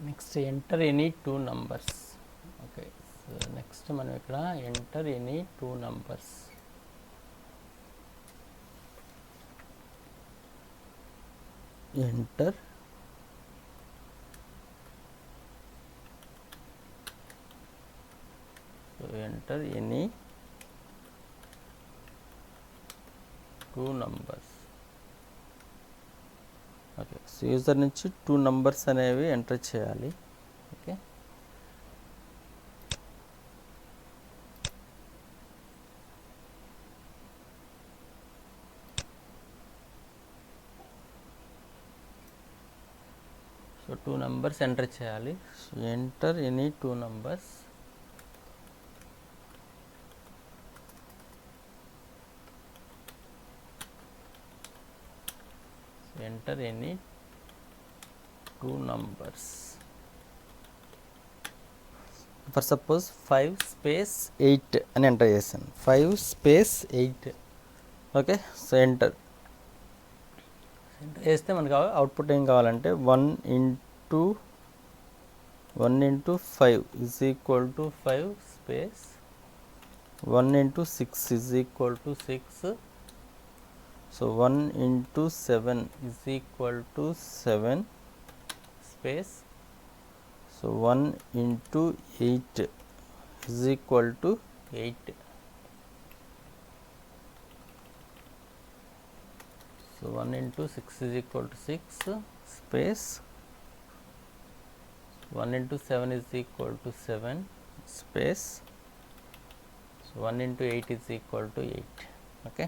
Next enter any two numbers. Okay, so next మనం ఇక్కడ enter any two numbers. Enter enter any two numbers. Okay, so user నుంచి two numbers అనేవి enter చేయాలి. Okay, so two numbers enter చేయాలి. So enter any two numbers. Enter any two numbers. For suppose 5 space 8 అని enter చేశాను. 5 space 8. Okay, so enter వేస్తే మనకు output ఏం కావాలంటే 1 into 5 is equal to 5 space 1 into 6 is equal to 6. So 1 into 7 is equal to 7 space. So 1 into 8 is equal to 8. So 1 into 6 is equal to 6 space 1 into 7 is equal to 7 space. So 1 into 8 is equal to 8. Okay,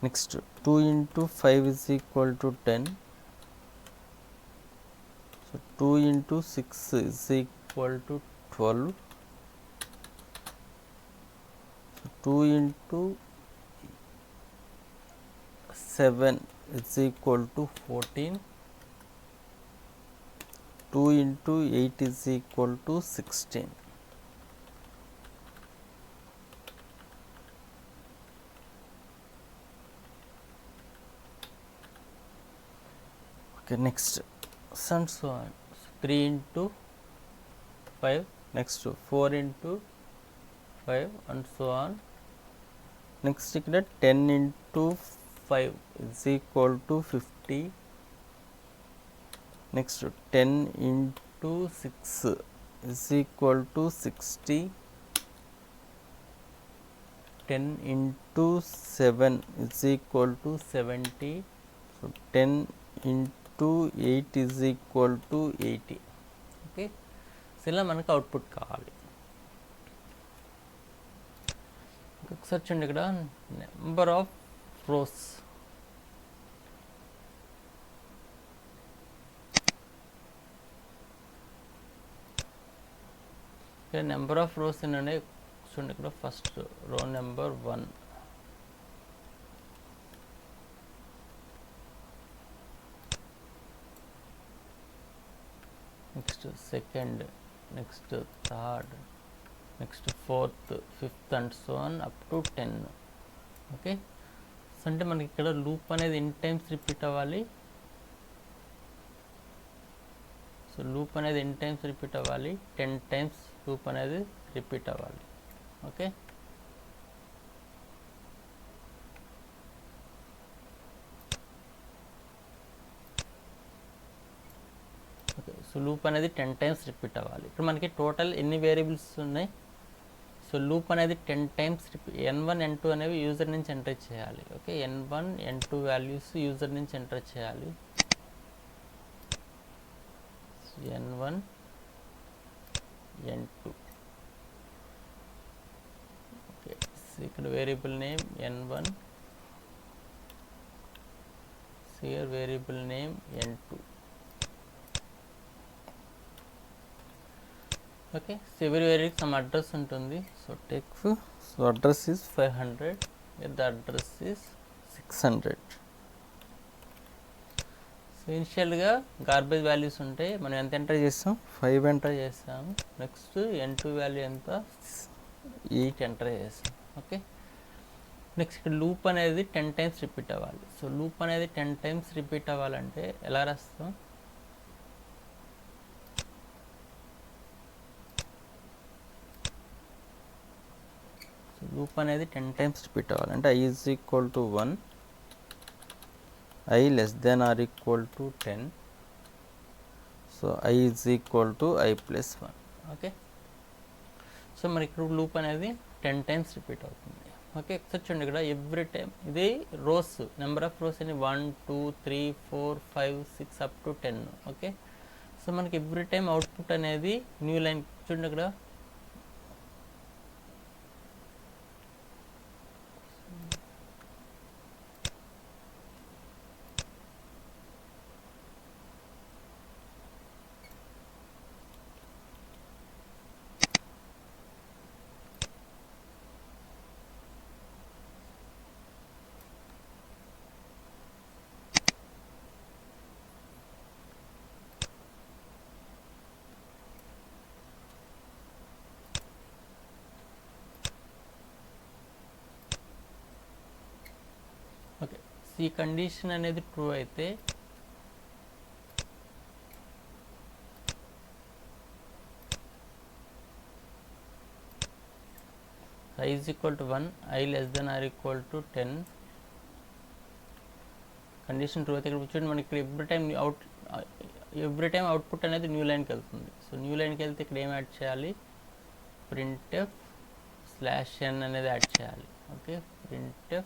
next 2 into 5 is equal to 10. So 2 into 6 is equal to 12. So 2 into 7 is equal to 14. 2 into 8 is equal to 16. Okay, next and so on. 3 into 5, next 4 into 5 and so on. Next 10 into 5 is equal to 50. Next 10 into 6 is equal to 60. 10 into 7 is equal to 70. So 10 into 8 is equal to 80. Okay, so ఇలా మనకు output కావాలి. ఒకసారి చూడండి ఇక్కడ number of rose. ఇక్కడ number of rose ఏంటంటే చూడండి ఇక్కడ first row number 1, next second, next third, next fourth, fifth and so on up to 10. Okay, సో అంటే మనకి ఇక్కడ లూప్ అనేది ఎన్ని టైమ్స్ రిపీట్ అవ్వాలి. సో లూప్ అనేది ఎన్ని టైమ్స్ రిపీట్ అవ్వాలి, 10 టైమ్స్ లూప్ అనేది రిపీట్ అవ్వాలి. ఓకే, ఓకే, సో లూప్ అనేది 10 టైమ్స్ రిపీట్ అవ్వాలి. ఇక్కడ మనకి టోటల్ ఎన్ని వేరియబుల్స్ ఉన్నాయి. సో లూప్ అనేది 10 టైమ్స్ n1 n2 అనేవి యూజర్ నుంచి ఎంటర్ చేయాలి. Okay, n1 n2 values user నుంచి ఎంటర్ చేయాలి. n1 n2. ఓకే, సో ఇక్కడ variable name n1, here variable name n2. Okay, so ఎవరి వేరియబుల్కి సమ్ అడ్రస్ ఉంటుంది. So tech so address is 500, the address is 600. So ఇనిషియల్గా garbage values ఉంటాయి. మనం ఎంత enter చేస్తాం, 5 ఎంటర్ చేస్తాము. నెక్స్ట్ n2 వాల్యూ ఎంత, 8 ఎంటర్ చేస్తాం. ఓకే, నెక్స్ట్ ఇక్కడ లూప్ అనేది 10 టైమ్స్ రిపీట్ అవ్వాలి. సో లూప్ అనేది 10 టైమ్స్ రిపీట్ అవ్వాలంటే ఎలా రాస్తాం, లూప్ అనేది 10 టైమ్స్ రిపీట్ అవ్వాలి. అంటే i is equal to 1, i less than or equal to 10. So i is equal to i plus 1. Okay, so మరి ఇక్కడ లూప్ అనేది 10 టైమ్స్ రిపీట్ అవుతుంది. ఓకే, ఒకసారి చూడండి ఇక్కడ ఎవ్రీ టైం ఇది రోస్ నెంబర్ ఆఫ్ రోస్ అని 1 2 3 4 5 6 అప్ టు 10. ఓకే, సో మనకి ఎవ్రీ టైం అవుట్పుట్ అనేది న్యూ లైన్. చూడండి ఇక్కడ ఓకే, ఈ కండిషన్ అనేది ట్రూ అయితే i is equal to 1, i less than or equal to 10. Condition true అయితే ఇక్కడ చూడండి మనకి ఇక్కడ ఎవ్రీ టైం అవుట్పుట్ అనేది న్యూ లైన్కి వెళ్తుంది. సో న్యూ లైన్కి వెళ్తే ఇక్కడ ఏం యాడ్ చేయాలి, printf /n అనేది యాడ్ చేయాలి. Okay, printf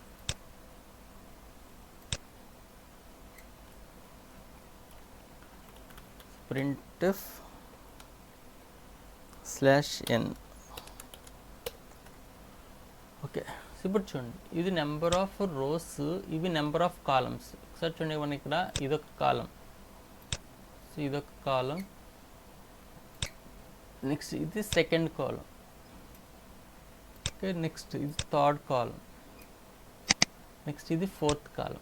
/n. ఓకే, ఇప్పుడు చూడండి ఇది నెంబర్ ఆఫ్ రోస్, ఇవి నెంబర్ ఆఫ్ కాలమ్స్. ఒకసారి చూడండి మనకి ఇక్కడ ఇదొక కాలం, సో ఇదొక కాలం, నెక్స్ట్ ఇది సెకండ్ కాలం. ఓకే, నెక్స్ట్ ఇది థర్డ్ కాలం, నెక్స్ట్ ఇది ఫోర్త్ కాలం.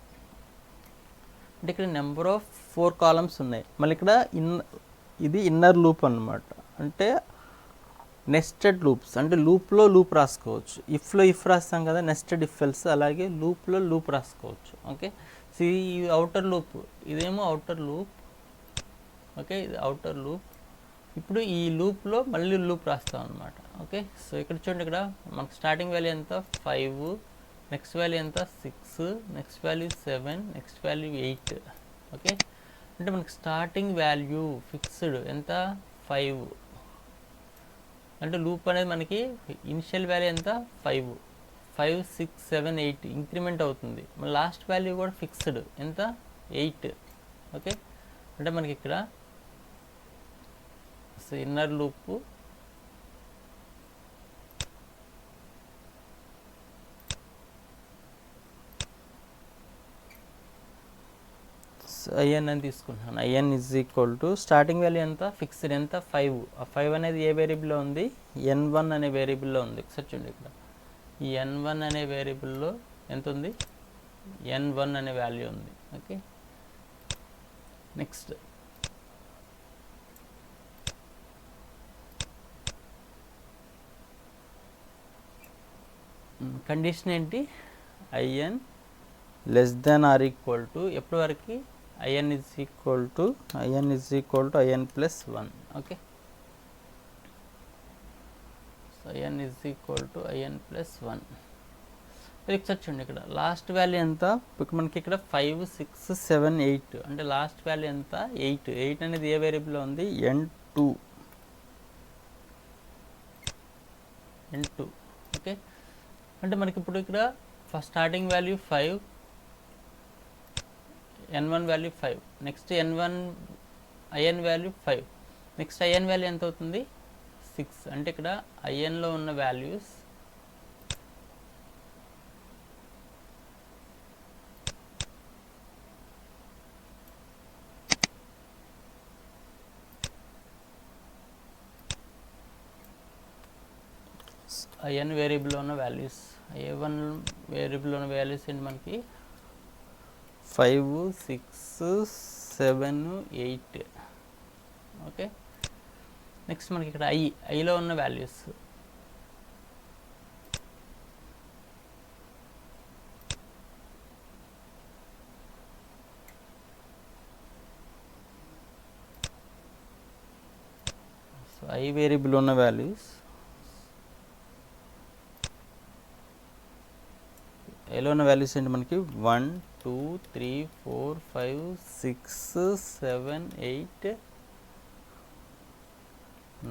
అంటే ఇక్కడ నెంబర్ ఆఫ్ 4 కాలమ్స్ ఉన్నాయి. మళ్ళీ ఇక్కడ ఇది ఇన్నర్ లూప్ అన్నమాట. అంటే నెస్టెడ్ లూప్స్, అంటే లూప్లో లూప్ రాసుకోవచ్చు. ఇఫ్లో ఇఫ్ రాస్తాం కదా, నెస్టెడ్ ఇఫ్ ఎల్స్, అలాగే లూప్లో లూప్ రాసుకోవచ్చు. ఓకే, సో ఈ అవుటర్ లూప్, ఇదేమో అవుటర్ లూప్. ఓకే, ఇది అవుటర్ లూప్. ఇప్పుడు ఈ లూప్లో మళ్ళీ లూప్ రాస్తాం అనమాట. ఓకే, సో ఇక్కడ చూడండి ఇక్కడ మనకు స్టార్టింగ్ వాల్యూ ఎంత 5, నెక్స్ట్ వాల్యూ ఎంత 6, next value 7, next value 8. Okay, అంటే మనకి స్టార్టింగ్ వాల్యూ ఫిక్స్డ్ ఎంత 5. అంటే లూప్ అనేది మనకి ఇనిషియల్ వాల్యూ ఎంత 5, 5 6 7 8 ఇంక్రిమెంట్ అవుతుంది. మన లాస్ట్ వాల్యూ కూడా ఫిక్స్డ్ ఎంత 8. ఓకే, అంటే మనకి ఇక్కడ ఇన్నర్ లూప్ ఐఎన్ అని తీసుకుంటున్నాను. IN is equal to starting value ఎంత ఫిక్స్డ్ ఎంత 5. ఆ 5 అనేది ఏ వేరియబుల్లో ఉంది, n1 అనే వేరియబుల్లో ఉంది. ఒకసారి చూడండి ఇక్కడ ఈ n1 అనే వేరియబుల్లో ఎంత ఉంది, n1 అనే వాల్యూ ఉంది. ఓకే, నెక్స్ట్ కండిషన్ ఏంటి, IN less than or equal to ఎప్పటి వరకు in is equal to in plus 1. okay, so in is equal to in plus 1. ఒకసారి చూడండి ఇక్కడ లాస్ట్ వాల్యూ ఎంత, మనకి ఇక్కడ 5 6 7 8, అంటే లాస్ట్ వాల్యూ ఎంత 8. 8 అనేది ఏ వేరియబుల్లో ఉంది, n2. ఓకే, అంటే మనకి ఇప్పుడు ఇక్కడ first starting value 5, n1 value 5, next n1 in value 5, next in value ఎంత అవుతుంది 6. అంటే ఇక్కడ inలో ఉన్న వాల్యూస్ in వేరియబుల్లో ఉన్న వాల్యూస్, a1 వేరియబుల్లో ఉన్న వాల్యూస్ ఏంటి మనకి 5 6 7 8. ఓకే, నెక్స్ట్ మనకి ఇక్కడ ఐలో ఉన్న వాల్యూస్ సో i వేరియబుల్ ఉన్న వాల్యూస్ ఐలో ఉన్న వాల్యూస్ ఏంటి మనకి 1 2 3 4 5 6 7 8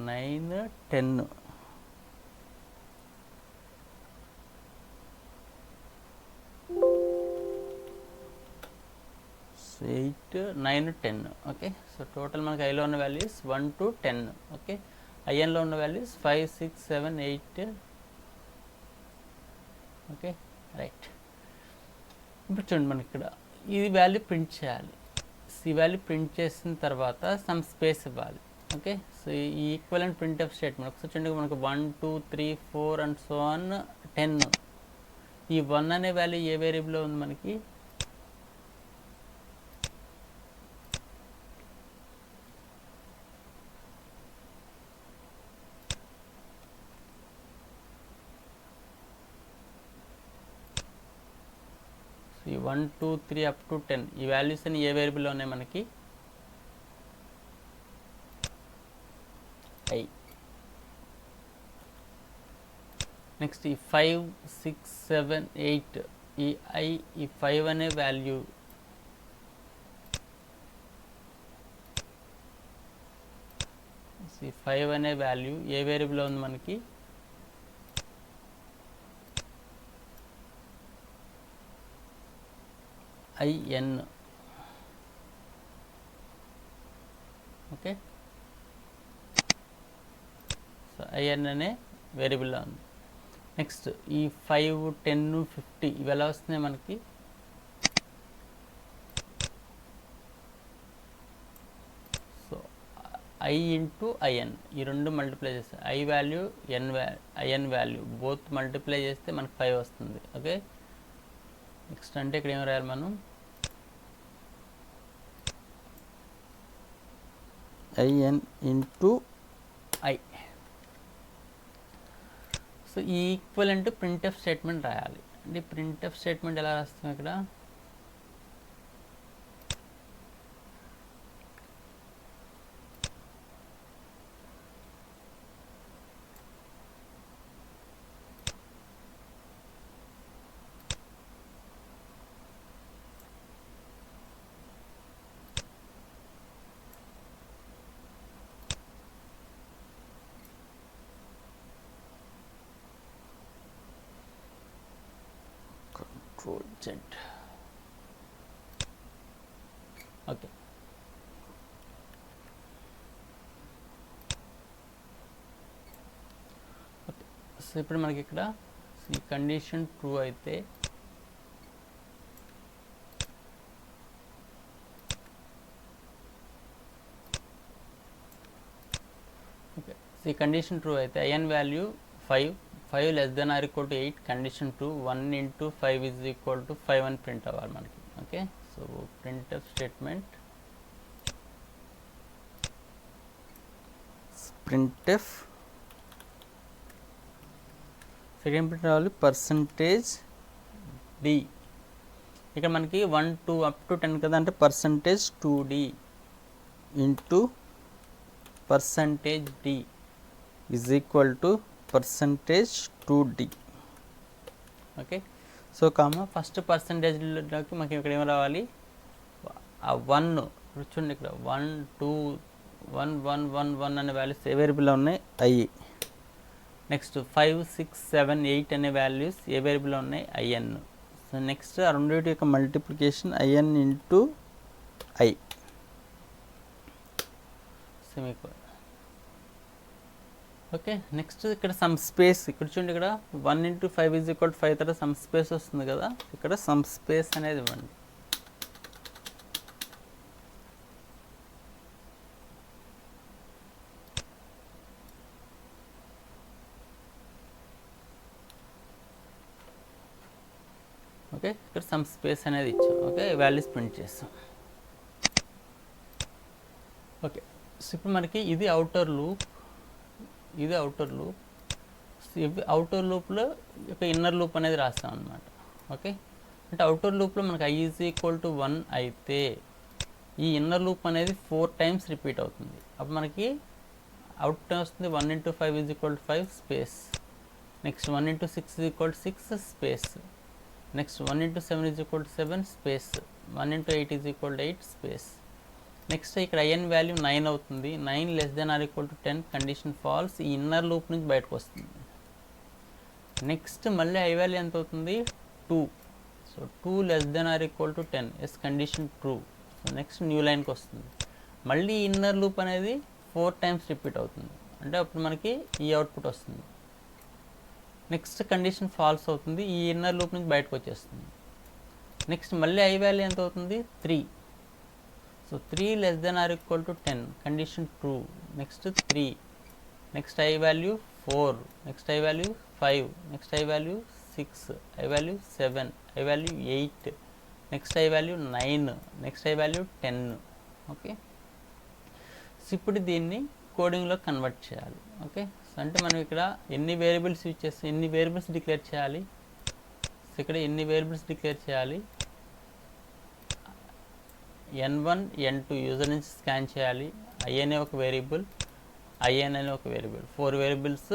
9 10. So 8 9 10. Okay, so total మనకి ఐలో ఉన్న వాల్యూస్ 1 to 10. ఓకే, ఐఎన్లో ఉన్న వాల్యూస్ 5 6 7 8. Okay, right. ఇప్పుడు చూడండి మనకి ఇక్కడ ఈ వాల్యూ ప్రింట్ చేయాలి. ఈ వాల్యూ ప్రింట్ చేసిన తర్వాత సమ్ స్పేస్ ఇవ్వాలి. ఓకే, సో ఈ ఈక్వలెంట్ ప్రింట్ ఆఫ్ స్టేట్మెంట్ ఒకసారి చూడండి, మనకు 1 2 3 4 అండ్ సో ఆన్ 10. ఈ 1 అనే వాల్యూ ఏ వేరియబుల్లో ఉంది మనకి? ఈ 1 2 3 అప్ టు 10 ఈ వాల్యూస్ అని ఏ వేరియబుల్లో ఉన్నాయి మనకి? ఐ. నెక్స్ట్ ఈ 5 6 7 8 ఈ ఐ ఈ 5 అనే వాల్యూ ఈ 5 అనే వాల్యూ ఏ వేరియబుల్లో ఉంది మనకి? ఐఎన్. ఓకే, సో ఐఎన్ అనే వేరియబుల్లో ఉంది. నెక్స్ట్ ఈ 5 10 50 ఇవి ఎలా వస్తున్నాయి మనకి? సో ఐ ఇంటూ ఐఎన్ ఈ రెండు మల్టిప్లై చేస్తే I value IN value both multiply చేస్తే మనకి 5 వస్తుంది. ఓకే, నెక్స్ట్ అంటే ఇక్కడ ఏం రాయాలి మనం? IN into I. సో ఈ ఈక్వలెంట్ ప్రింట్ఎఫ్ స్టేట్మెంట్ రాయాలి. అంటే ప్రింట్ఎఫ్ స్టేట్మెంట్ ఎలా రాస్తాం ఇక్కడ? Z. Okay, okay. సో ఇప్పుడు మనకి ఇక్కడ ఈ కండిషన్ ట్రూ అయితే ఓకే, సో ఈ కండిషన్ ట్రూ అయితే IN value 5 less than or equal to 8. Condition 2 1 into 5 is equal to 5 అని ప్రింట్ అవ్వాలి మనకి. Okay, so printf statement printf second print అవ్వాలి పర్సంటేజ్ డి. ఇక్కడ మనకి 1 2 అప్ టు 10 కదా, అంటే percentage 2d into percentage D is equal to percentage 2d. Okay, so comma first పర్సంటేజ్లోకి మనకి ఇక్కడ ఏం రావాలి? ఆ 1 చూడండి ఇక్కడ 1 2 1 1 1 1 అనే వాల్యూస్ ఏ వేరియబుల్లో ఉన్నాయి? ఐ. నెక్స్ట్ 5 6 7 8 అనే వాల్యూస్ ఏ వేరియబుల్లో ఉన్నాయి? ఐఎన్. సో నెక్స్ట్ ఆ రెండింటి యొక్క multiplication IN into I semicolon. Okay, next ఇక్కడ సమ్ స్పేస్ ఇక్కడ చూడండి, ఇక్కడ 1 into 5 is equal to 5 తర్వాత సమ్ స్పేస్ వస్తుంది కదా, ఇక్కడ సమ్ స్పేస్ అనేది ఇవ్వండి. ఓకే, ఇక్కడ సమ్ స్పేస్ అనేది ఇచ్చాం. ఓకే, వాల్యూస్ ప్రింట్ చేస్తాం. ఓకే, సో ఇప్పుడు మనకి ఇది అవుటర్ లూప్, ఇది అవుటర్ లూప్. అవుటర్ లూప్లో ఒక ఇన్నర్ లూప్ అనేది రాస్తాం అనమాట. ఓకే, అంటే అవుటర్ లూప్లో మనకి i ఈజ్ ఈక్వల్ టు 1 అయితే ఈ ఇన్నర్ లూప్ అనేది 4 times రిపీట్ అవుతుంది. అప్పుడు మనకి అవుట్ వస్తుంది 1 into 5 is equal to 5 space. Next 1 into 6 is equal to 6 space. Next 1 into 7 is equal to 7 space, 1 into 8 is equal to 8 space. Next ఇక్కడ IN value 9 అవుతుంది. 9 less than or equal to 10 condition false, ఈ inner loop నుంచి బయటకు వస్తుంది. Next మళ్ళీ I value ఎంత అవుతుంది 2. So 2 less than or equal to 10 yes condition true. So next new లైన్కి వస్తుంది. మళ్ళీ ఇన్నర్ లూప్ అనేది 4 times రిపీట్ అవుతుంది, అంటే అప్పుడు మనకి ఈ అవుట్పుట్ వస్తుంది. నెక్స్ట్ కండిషన్ ఫాల్స్ అవుతుంది, ఈ ఇన్నర్ లూప్ నుంచి బయటకు వచ్చేస్తుంది. నెక్స్ట్ మళ్ళీ ఐ వాల్యూ ఎంత అవుతుంది 3. So 3 less than or equal to 10 condition true. Next 3, next I value 4, next I value 5, next I value 6, I value 7, I value 8, next I value 9, next I value 10. Okay, so ఇప్పుడు దీన్ని కోడింగ్లో convert చేయాలి. Okay, సో అంటే మనం ఇక్కడ ఎన్ని variables use చేస్తాం, ఎన్ని వేరియబుల్స్ డిక్లేర్ చేయాలి. సో ఇక్కడ ఎన్ని వేరియబుల్స్ డిక్లేర్ చేయాలి, n1 n2 యూజర్ నుంచి స్కాన్ చేయాలి. ఐ అనే ఒక వేరియబుల్, ఐఎన్ అనే ఒక వేరియబుల్, 4 వేరియబుల్స్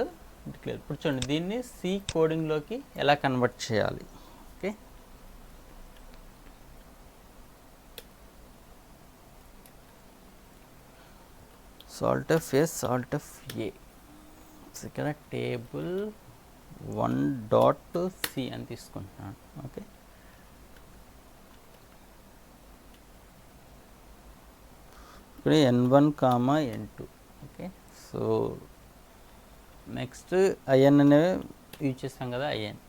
డిక్లేర్. ఇప్పుడు చూడండి దీన్ని సి కోడింగ్లోకి ఎలా కన్వర్ట్ చేయాలి. Okay, salt F S salt F A. ఇక్కడ టేబుల్ 1.c అని తీసుకుంటున్నాను. ఓకే, ఇక్కడ n1, n2. Okay, so next IN అనేవి యూజ్ చేస్తాం కదా ఐఎన్.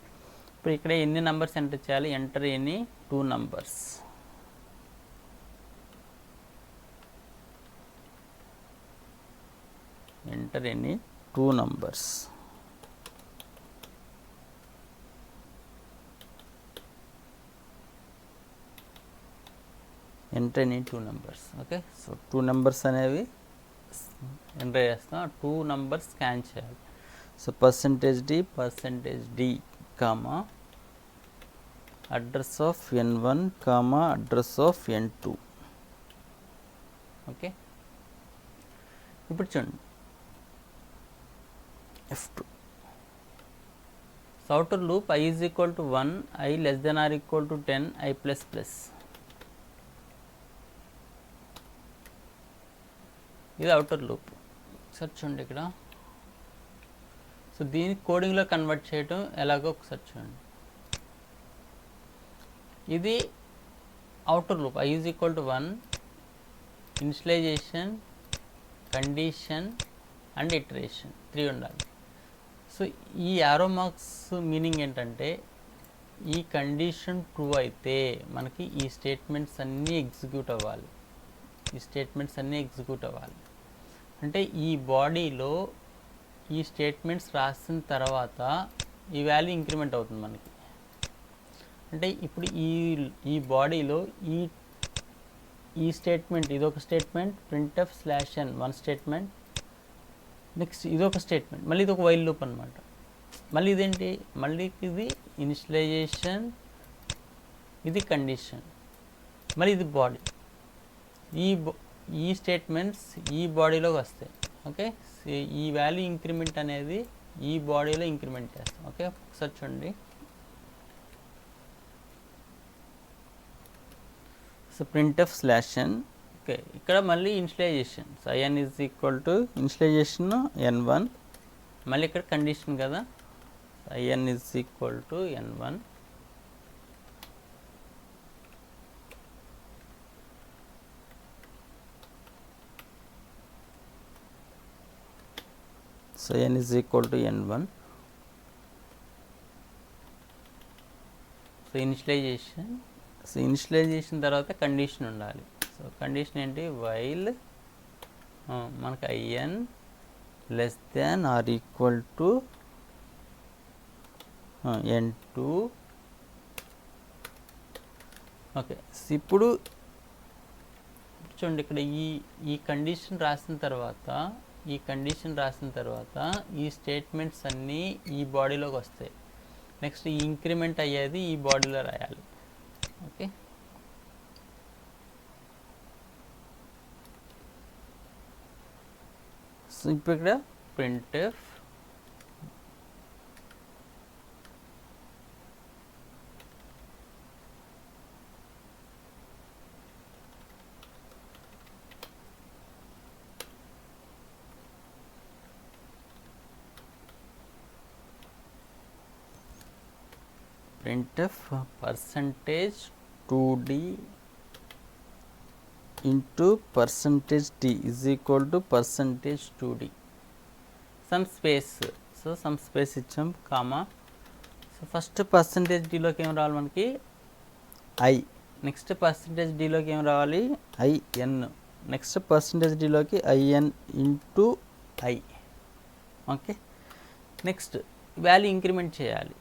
ఇప్పుడు ఇక్కడ ఎన్ని నెంబర్స్ ఎంటర్ చేయాలి, enter any 2 numbers. Enter any 2 numbers. Enter any 2 numbers. Okay, so 2 numbers అనేవి ఎంటర్ చేస్తాం, 2 numbers స్కాన్ చేయాలి. So %d comma address of n1 comma address of n2. Okay, ఇప్పుడు చూడండి F2. So outer loop I is equal to 1, I less than or equal to 10, I plus plus. ఇది outer loop. ఒకసారి చూడండి ఇక్కడ. So దీన్ని కోడింగ్లో convert చేయటం ఎలాగో ఒకసారి చూడండి. ఇది outer loop I is equal to 1, initialisation, condition and iteration 3 ఉండాలి. సో ఈ యారో మార్క్స్ మీనింగ్ ఏంటంటే ఈ కండిషన్ ట్రూ అయితే మనకి ఈ స్టేట్మెంట్స్ అన్నీ ఎగ్జిక్యూట్ అవ్వాలి. ఈ స్టేట్మెంట్స్ అన్నీ ఎగ్జిక్యూట్ అవ్వాలి అంటే ఈ బాడీలో ఈ స్టేట్మెంట్స్ రాసిన తర్వాత ఈ వాల్యూ ఇంక్రిమెంట్ అవుతుంది మనకి. అంటే ఇప్పుడు ఈ బాడీలో ఈ స్టేట్మెంట్ ఇదొక statement printf/n one statement, next ఇదొక స్టేట్మెంట్, మళ్ళీ ఇది ఒక వైల్ లూప్ అనమాట. మళ్ళీ ఇదేంటి, మళ్ళీ ఇది ఇనిషియలైజేషన్, ఇది కండిషన్, మళ్ళీ ఇది బాడీ. ఈ స్టేట్మెంట్స్ ఈ బాడీలోకి వస్తాయి. ఓకే, ఈ వాల్యూ ఇంక్రిమెంట్ అనేది ఈ బాడీలో ఇంక్రిమెంట్ చేస్తాం. ఓకే, ఒకసారి చూడండి. So printf/n. ఓకే, ఇక్కడ మళ్ళీ initialisation. So n is equal to initialisation n1, మళ్ళీ ఇక్కడ కండిషన్ కదా, n is equal to n1. So n is equal to n1. So initialisation తర్వాత కండిషన్ ఉండాలి. సో కండిషన్ ఏంటి, వైల్ మనకు in less than or equal to n2. Okay, ఇప్పుడు చూడండి ఇక్కడ ఈ కండిషన్ రాసిన తర్వాత ఈ స్టేట్మెంట్స్ అన్నీ ఈ బాడీలోకి వస్తాయి. నెక్స్ట్ ఈ ఇంక్రిమెంట్ అయ్యేది ఈ బాడీలో రాయాలి. ఓకే, సో ఇప్పుడు ఇక్కడ printf printf percentage 2d into percentage d is equal to percentage 2d, some space. So some space ఇచ్చాం, కామా. సో ఫస్ట్ పర్సంటేజ్ డీలోకి ఏం రావాలి మనకి, ఐ. నెక్స్ట్ పర్సంటేజ్ డీలోకి ఏం రావాలి, ఐఎన్. నెక్స్ట్ పర్సంటేజ్ డీలోకి IN into I. Okay, next value increment చేయాలి.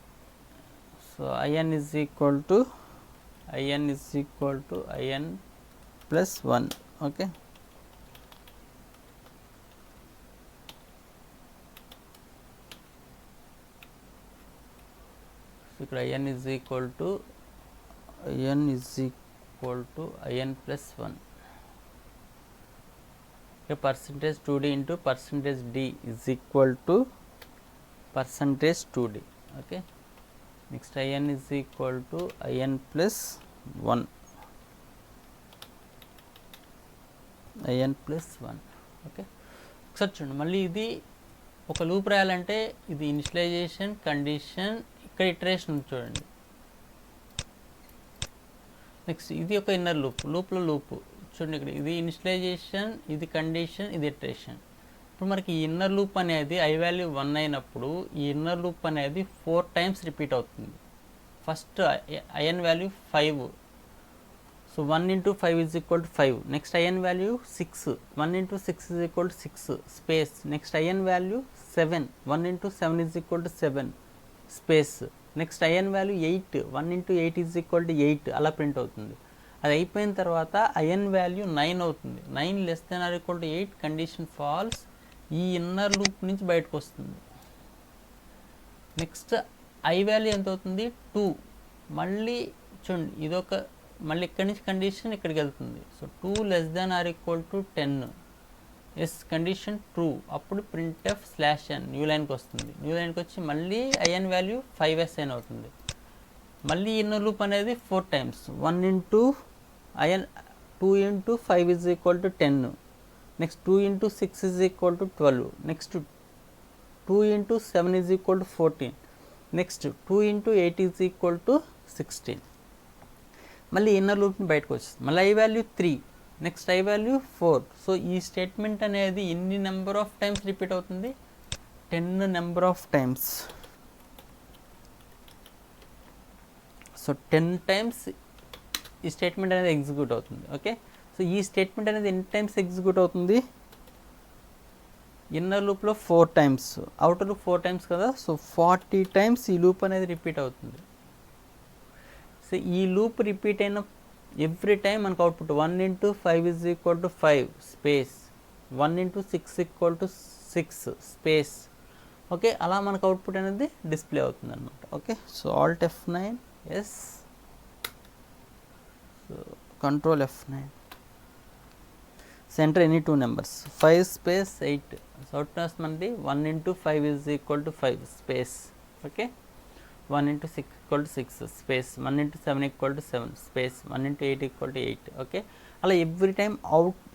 So IN is equal to IN plus 1. Okay, ఇక్కడ IN is equal to IN plus 1. ఇక్కడ percentage 2d into percentage d is equal to percentage 2d. Okay, next IN is equal to IN plus 1. Okay, ఒకసారి చూడండి. మళ్ళీ ఇది ఒక loop రాయాలంటే ఇది initialisation, condition, ఇక్కడ ఇటరేషన్ చూడండి. నెక్స్ట్ ఇది ఒక ఇన్నర్ లూప్లో చూడండి. ఇక్కడ ఇది ఇనిషియలైజేషన్, ఇది కండిషన్, ఇది ఇటరేషన్. ఇప్పుడు మనకి ఈ ఇన్నర్ లూప్ అనేది ఐ వాల్యూ 1 అయినప్పుడు ఈ ఇన్నర్ లూప్ అనేది 4 టైమ్స్ రిపీట్ అవుతుంది. First IN value 5, so 1 into 5 is equal to 5. Next IN value 6, 1 into 6 is equal to 6 space. Next IN value 7, 1 into 7 is equal to 7 space. Next IN value 8, 1 into 8 is equal to 8. అలా print అవుతుంది. అది అయిపోయిన తర్వాత IN value 9 అవుతుంది. 9 less than or equal to 8 condition false. ఈ inner loop నుంచి బయటకు వస్తుంది. నెక్స్ట్ ఐ వాల్యూ ఎంత అవుతుంది, 2. మళ్ళీ చూడండి, ఇదొక మళ్ళీ ఇక్కడి నుంచి కండిషన్ ఇక్కడికి వెళ్తుంది. So 2 less than or equal to 10, yes condition true. అప్పుడు printf /n న్యూ లైన్కి వస్తుంది. న్యూ లైన్కి వచ్చి మళ్ళీ ఐఎన్ వాల్యూ 5sn అవుతుంది. మళ్ళీ ఇన్నర్ లూప్ అనేది 4 times. 1 into IN 2 into 5 is equal to 10. Next 2 into 6 is equal to 12. Next 2 into 7 is equal to 14. Next 2 into 8 is equal to 16. మళ్ళీ inner లూప్ని బయటకు వచ్చింది. మళ్ళీ I value 3, next I value 4. So ఈ statement అనేది ఎన్ని number of times repeat అవుతుంది, 10 number of times. So 10 times ఈ స్టేట్మెంట్ అనేది ఎగ్జిక్యూట్ అవుతుంది. ఓకే, సో ఈ స్టేట్మెంట్ అనేది ఎన్ని టైమ్స్ ఎగ్జిక్యూట్ అవుతుంది, ఇన్నర్ లూప్లో 4 టైమ్స్, అవుటర్ లూప్ 4 టైమ్స్ కదా. సో 40 టైమ్స్ ఈ లూప్ అనేది రిపీట్ అవుతుంది. సో ఈ లూప్ రిపీట్ అయిన ఎవ్రీ టైం మనకు output 1 into 5 is equal to 5 space, 1 into 6 equal to 6 space. Okay, అలా మనకు అవుట్పుట్ అనేది డిస్ప్లే అవుతుంది అనమాట. Okay, so alt F9, yes, so control F9. Enter any 2 numbers, 5 space 8. So output మనది 1 into 5 is equal to 5 space. Okay, 1 into 6 equal to 6 space, 1 into 7 equal to 7 space, 1 into 8 equal to 8. Okay, అలా every time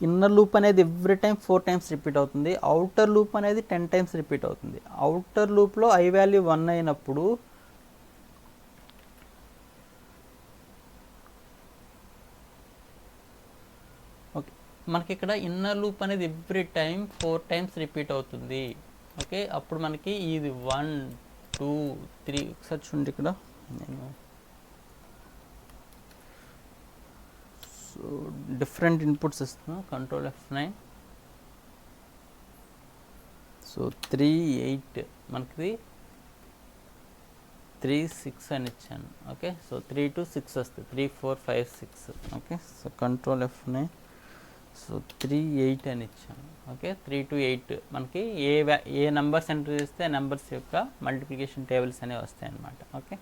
inner loop అనేది every time 4 times repeat అవుతుంది. Outer loop అనేది 10 times repeat అవుతుంది. Outer లూప్లో I value 1 అయినప్పుడు okay, మనకి ఇక్కడ inner loop అనేది ఎవ్రీ టైం 4 టైమ్స్ రిపీట్ అవుతుంది. ఓకే, అప్పుడు మనకి ఇది 1 2 3 ఒకసారి చూడండి. ఇక్కడ నేను సో డిఫరెంట్ ఇన్పుట్స్ ఇస్తున్నాను. Control F9. సో 3 8 మనకి 3 6 అని ఇచ్చాను. ఓకే, సో 3 to 6 వస్తుంది, 3 4 5 6. Okay, so control F9. So 3 8 అని ఇచ్చాను. ఓకే, 3 to 8 మనకి ఏ నెంబర్స్ ఎంటర్ చేస్తే ఆ నెంబర్స్ యొక్క మల్టిప్లికేషన్ టేబుల్స్ అనేవి వస్తాయి అన్నమాట. ఓకే,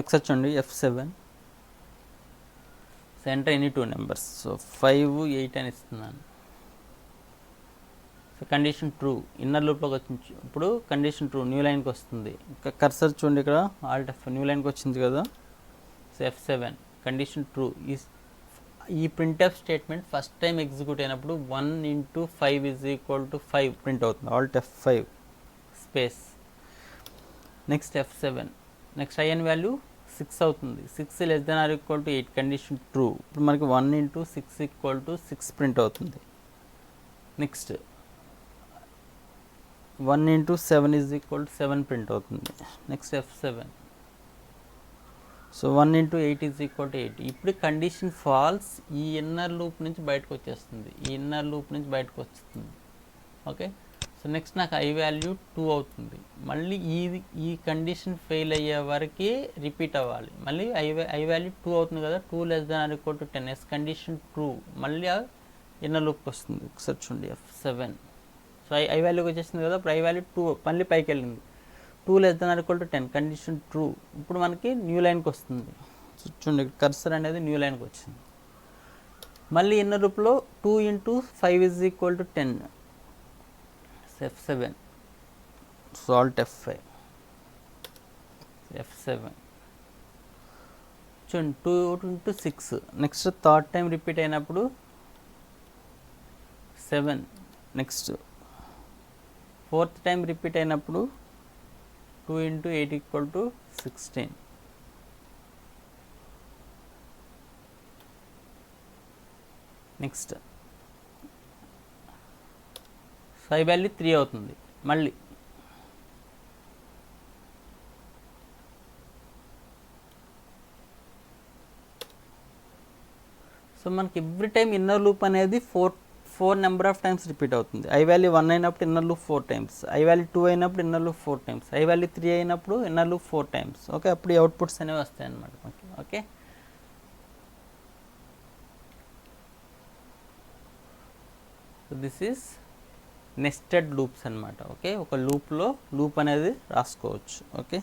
ఒకసారి చూడండి F7. So enter any 2 numbers. So 5 8 అని ఇస్తున్నాను. సో కండిషన్ ట్రూ, ఇన్నర్ లూప్లోకి వచ్చింది. ఇప్పుడు కండిషన్ ట్రూ, న్యూ లైన్కి వస్తుంది. ఇంకా కర్సర్ చూడండి, ఇక్కడ ఆల్ట్ F న్యూ లైన్కి వచ్చింది కదా. So F7 condition true. ఈ printf statement first time execute అయినప్పుడు 1 into 5 is equal to 5 print అవుతుంది. Alt F5 space. Next F7 next IN value 6 అవుతుంది. 6 less than or equal to 8 condition true. ఇప్పుడు మనకి 1 into 6 equal to 6 print అవుతుంది. Next 1 into 7 is equal to 7 print అవుతుంది. Next F7. So 1 into 8 is equal to 8. ఇప్పుడు condition false, ఈ inner loop నుంచి బయటకు వచ్చేస్తుంది, ఈ ఇన్నర్ లూప్ నుంచి బయటకు వస్తుంది. ఓకే, సో నెక్స్ట్ నాకు ఐ వాల్యూ 2 అవుతుంది. మళ్ళీ ఈ కండిషన్ ఫెయిల్ అయ్యే వరకు రిపీట్ అవ్వాలి. మళ్ళీ ఐ వాల్యూ 2 అవుతుంది కదా, 2 less than or equal to 10. Yes condition true, మళ్ళీ ఇన్నర్ లూప్కి వస్తుంది. ఒకసారి చూడండి F7. సో ఐ వాల్యూకి వచ్చేసింది కదా, ఇప్పుడు ఐ వాల్యూ 2 మళ్ళీ పైకి వెళ్ళింది. 2 less than or equal to 10 condition true. ఇప్పుడు మనకి న్యూ లైన్కి వస్తుంది. సో చూడండి కర్సర్ అనేది న్యూ లైన్కి వచ్చింది. మళ్ళీ ఇన్నర్ లూప్లో 2 into 5 is equal to 10. F7. So Alt F5. F7 చూడండి 2 into 6. Next third time repeat అయినప్పుడు 7. నెక్స్ట్ ఫోర్త్ టైం రిపీట్ అయినప్పుడు 2 into 8 equal to 16. Next I value 3 అవుతుంది. మళ్ళీ సో మనకి ఎవ్రీ టైం ఇన్నర్ లూప్ అనేది 4 నెంబర్ ఆఫ్ టైమ్స్ రిపీట్ అవుతుంది. I value 1 అయినప్పుడు inner loop 4 times, I value 2 అయినప్పుడు inner loop 4 times, I value 3 అయినప్పుడు inner loop 4 times. Okay, అప్పుడు ఈ అవుట్పుట్స్ అనేవి వస్తాయి అన్నమాట. Okay, so this is nested loops అన్నమాట. ఓకే, ఒక లూప్లో లూప్ అనేది రాసుకోవచ్చు. ఓకే.